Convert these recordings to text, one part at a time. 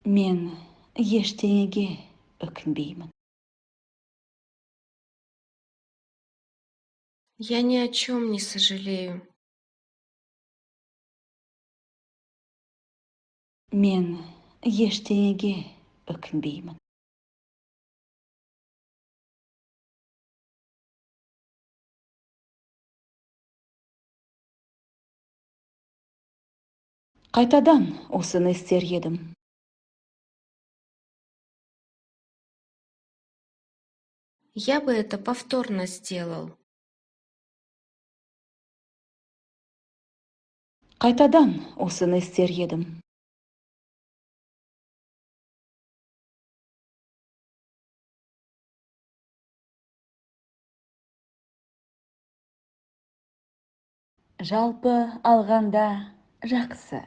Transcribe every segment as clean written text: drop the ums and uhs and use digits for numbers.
Мен ештеңеге өкінбеймін. Я ни о чем не сожалею. Мен ештеңеге өкінбеймін. Қайтадан осыны істер едім. Я бы это повторно сделал. Қайтадан осыны істер едім. Жалпы алғанда жақсы.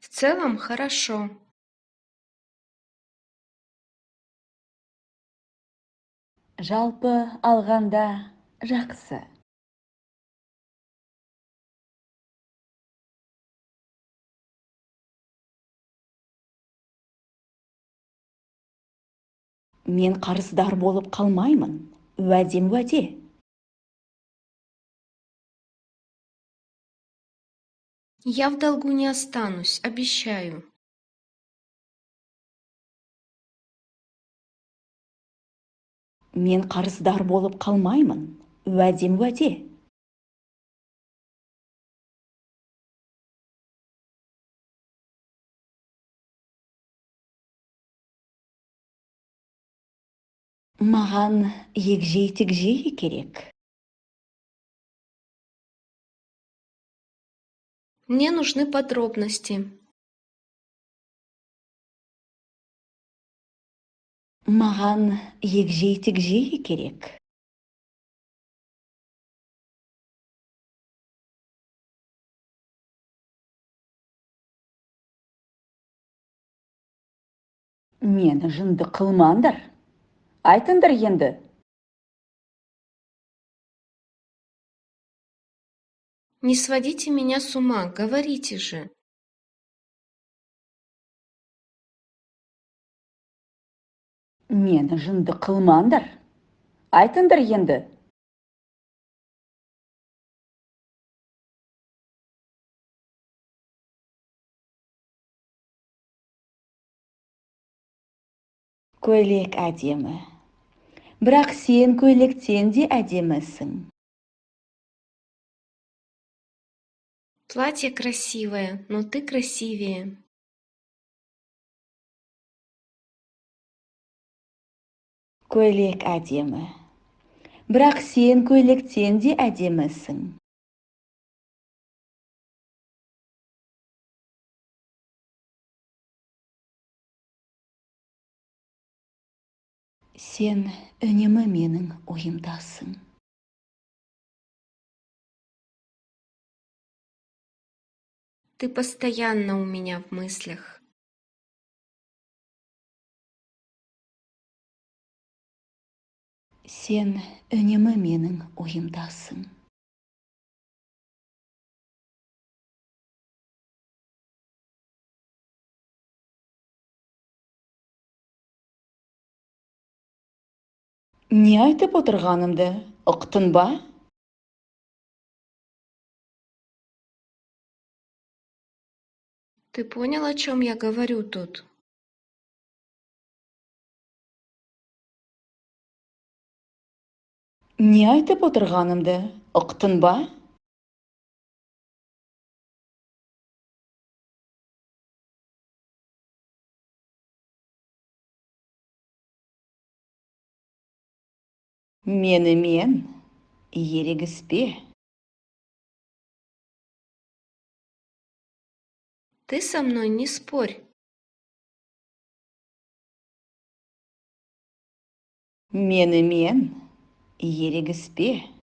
В целом хорошо. Жалпы алғанда жақсы. Мен қарыздар болып қалмаймын. Уәдем уәде. Я в долгу не останусь, обещаю. Мен қарыздар болып қалмаймын. Уәдем уәде. Маған егжей-тегжей керек. Мне нужны подробности. Маған егжей-тегжей керек. Мені жынды қылмаңдар. Айтыңдар енді. Не сводите меня с ума, говорите же. Мені жынды қылмаңдар. Айтыңдар енді. Көйлек әдемі. Бірақ сен көйлектен де әдемісің. Платье красивое, но ты красивее. Көйлек әдемі. Бірақ сен көйлектен де әдемісің. Сен үнемі менің ойымдасың. Ты постоянно у меня в мыслях. Сен үнемі менің ойымдасың. Не айтып отырғанымды ұқтың ба? Ты понял, о чем я говорю тут? Не айтып отырғанымды ұқтың ба? Менімен ерегіспе. Ты со мной не спорь. Менімен ерегіспе.